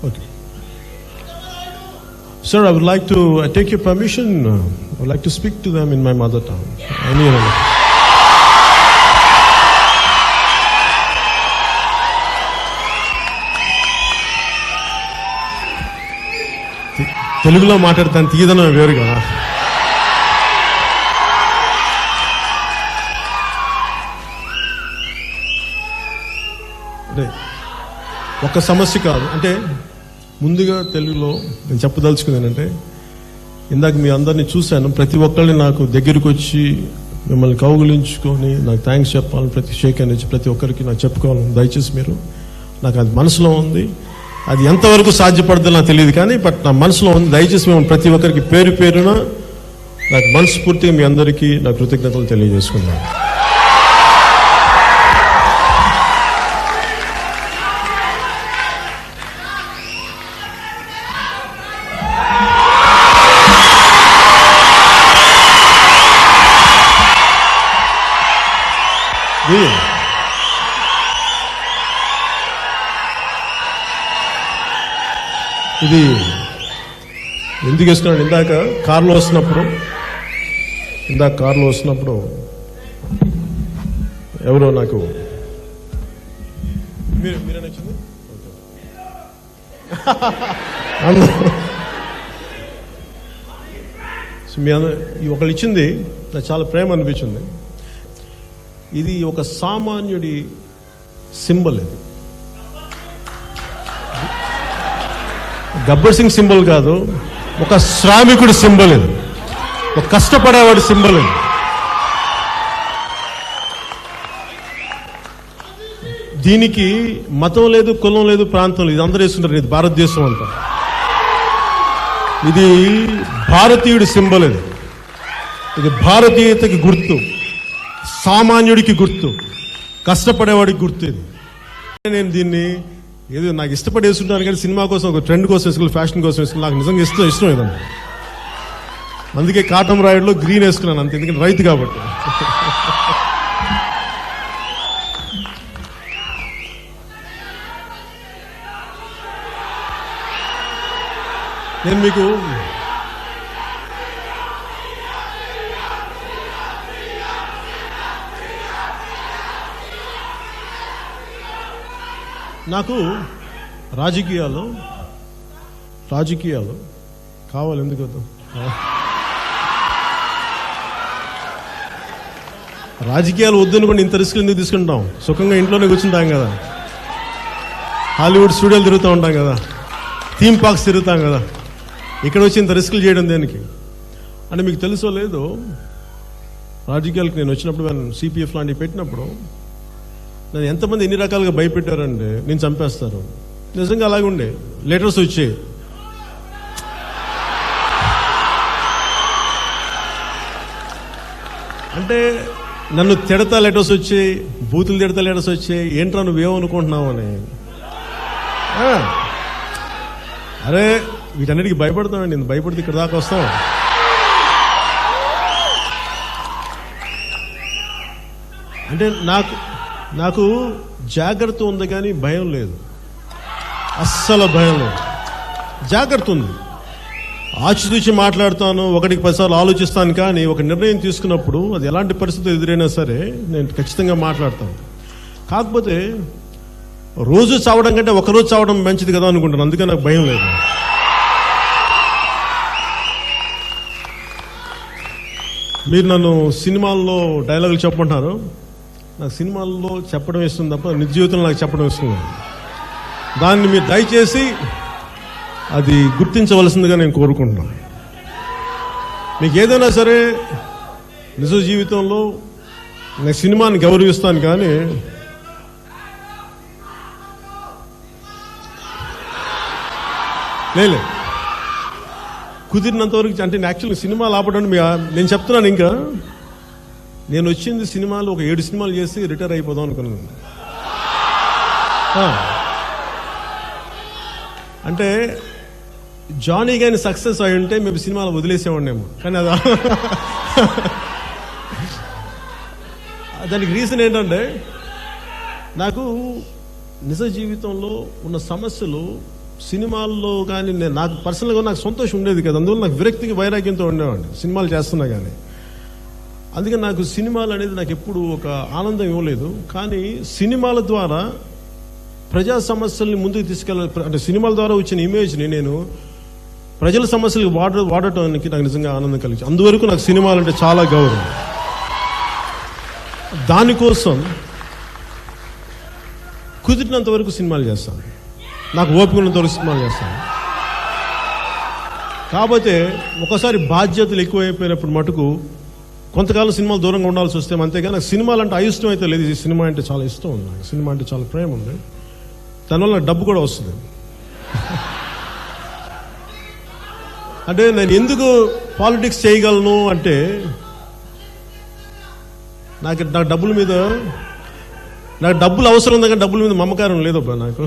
Okay. Sir, I would like to take your permission. I would like to speak to them in my mother tongue. తెలుగులో మాట్లాడతాను, తీయదనం వేరు కదా. అంటే ఒక సమస్య కాదు. అంటే ముందుగా తెలుగులో నేను చెప్పదలుచుకుంది ఏంటంటే, ఇందాక మీ అందరినీ చూశాను. ప్రతి ఒక్కరిని నాకు దగ్గరికి వచ్చి మిమ్మల్ని కౌగులించుకొని నాకు థ్యాంక్స్ చెప్పాలని ప్రతి షేక్ అనేది ప్రతి ఒక్కరికి నాకు చెప్పుకోవాలని దయచేసి మీరు, నాకు అది మనసులో ఉంది. అది ఎంతవరకు సాధ్యపడదో నాకు తెలియదు, కానీ బట్ నా మనసులో ఉంది. దయచేసి మేము ప్రతి ఒక్కరికి పేరు పేరున నాకు మనస్ఫూర్తిగా మీ అందరికీ నా కృతజ్ఞతలు తెలియజేసుకున్నాను. ఇది ఎందుకు వేసుకున్నాను, ఇందాక కారులో వస్తున్నప్పుడు ఎవరో నాకు మీరే నచ్చింది ఒకళ్ళు ఇచ్చింది నాకు చాలా ప్రేమ అనిపించింది. ఇది ఒక సామాన్యుడి సింబల్. ఇది గబ్బర్ సింగ్ సింబల్ కాదు, ఒక శ్రామికుడి సింబల్. ఇది ఒక కష్టపడేవాడి సింబల్. ఇది దీనికి మతం లేదు, కులం లేదు, ప్రాంతం లేదు, ఇది అందరూ వేసుకుంటారు. ఇది భారతదేశం అంతా. ఇది భారతీయుడి సింబల్. ఇది భారతీయతకి గుర్తు, సామాన్యుడికి గుర్తు, కష్టపడేవాడికి గుర్తు. ఇది నేను దీన్ని ఏదో నాకు ఇష్టపడి వేసుకుంటాను, కానీ సినిమా కోసం, ఒక ట్రెండ్ కోసం వేసుకుని, ఫ్యాషన్ కోసం వేసుకుని, నాకు నిజంగా ఇష్టం ఏదన్నా. అందుకే కాటన్ రాయుడులో గ్రీన్ వేసుకున్నాను అంతే, ఎందుకంటే రైతు కాబట్టి. నేను మీకు నాకు రాజకీయాలు కావాలి. ఎందుకు రాజకీయాలు వద్దనుకోండి, ఇంత రిస్క్ ఎందుకు తీసుకుంటాం? సుఖంగా ఇంట్లోనే కూర్చుంటాం కదా, హాలీవుడ్ స్టూడియోలు తిరుగుతూ ఉంటాం కదా, థీమ్ పార్క్స్ తిరుగుతాం కదా. ఇక్కడ వచ్చి ఇంత రిస్క్లు చేయడం దేనికి? అంటే మీకు తెలుసో లేదో, రాజకీయాలకు నేను వచ్చినప్పుడు, నేను సిపిఎఫ్ లాంటివి పెట్టినప్పుడు నన్ను ఎంతమంది ఎన్ని రకాలుగా భయపెట్టారంటే, నేను చంపేస్తారు. నిజంగా అలాగే ఉండే లెటర్స్ వచ్చాయి. అంటే నన్ను తిడతా లెటర్స్ వచ్చాయి, బూతులు తిడతా లెటర్స్ వచ్చాయి. ఏంట్రా నువ్వేమనుకుంటున్నావు అని. అరే వీటన్నిటికీ భయపడతామండి, నేను భయపడితే ఇక్కడ దాకా వస్తాం. అంటే నాకు జాగ్రత్త ఉంది, కానీ భయం లేదు. అస్సలు భయం లేదు, జాగ్రత్త ఉంది. ఆచితూచి మాట్లాడతాను, ఒకటికి 10 సార్లు ఆలోచిస్తాను. కానీ ఒక నిర్ణయం తీసుకున్నప్పుడు అది ఎలాంటి పరిస్థితులు ఎదురైనా సరే నేను ఖచ్చితంగా మాట్లాడతాను. కాకపోతే రోజు చావడం కంటే ఒకరోజు చావడం మంచిది కదా అనుకుంటాను. అందుకే నాకు భయం లేదు. మీరు నన్ను సినిమాల్లో డైలాగులు చెప్పమంటున్నారు. నాకు సినిమాల్లో చెప్పడం ఇస్తుంది తప్ప నిజ జీవితంలో నాకు చెప్పడం ఇస్తుంది. దాన్ని మీరు దయచేసి అది గుర్తించవలసిందిగా నేను కోరుకుంటున్నాను. మీకు ఏదైనా సరే నిజ జీవితంలో నేను సినిమాని గౌరవిస్తాను, కానీ లేదు కుదిరినంత వరకు. అంటే యాక్చువల్గా సినిమాలు ఆపడం నేను చెప్తున్నాను. ఇంకా నేను వచ్చింది సినిమాలు ఒక 7 సినిమాలు చేసి రిటైర్ అయిపోదాం అనుకున్నాను. అంటే జానీ గాని సక్సెస్ అయి ఉంటే మేము సినిమాలు వదిలేసేవాడినేమో, కానీ దానికి రీజన్ ఏంటంటే, నాకు నిజ జీవితంలో ఉన్న సమస్యలు సినిమాల్లో కానీ నాకు పర్సనల్గా నాకు సంతోషం ఉండేది కదా, అందువల్ల నాకు విరక్తికి వైరాగ్యంతో ఉండేవాడిని సినిమాలు చేస్తున్నా కానీ. అందుకే నాకు సినిమాలు అనేది నాకు ఎప్పుడు ఒక ఆనందం ఇవ్వలేదు. కానీ సినిమాల ద్వారా ప్రజా సమస్యల్ని ముందుకు తీసుకెళ్ళాలి, అంటే సినిమాల ద్వారా వచ్చిన ఇమేజ్ని నేను ప్రజల సమస్యలకు వాడటానికి నాకు నిజంగా ఆనందం కలిగింది. అందువరకు నాకు సినిమాలు అంటే చాలా గౌరవం. దానికోసం కుదిరినంత వరకు సినిమాలు చేస్తాను, నాకు ఓపిక ఉన్నంత వరకు సినిమాలు చేస్తాను. కాకపోతే ఒకసారి బాధ్యతలు ఎక్కువైపోయినప్పుడు మటుకు కొంతకాలం సినిమాలు దూరంగా ఉండాల్సి వస్తే, అంతేగా నాకు సినిమాలు అంటే అయిష్టం అయితే లేదు. ఈ సినిమా అంటే చాలా ఇష్టం ఉంది, నాకు సినిమా అంటే చాలా ప్రేమ ఉంది. దానివల్ల నాకు డబ్బు కూడా వస్తుంది. అంటే నేను ఎందుకు పాలిటిక్స్ చేయగలను అంటే నాకు డబ్బుల మీద, నాకు డబ్బులు అవసరం ఉంది కానీ డబ్బుల మీద మమకారం లేదబ్బా నాకు.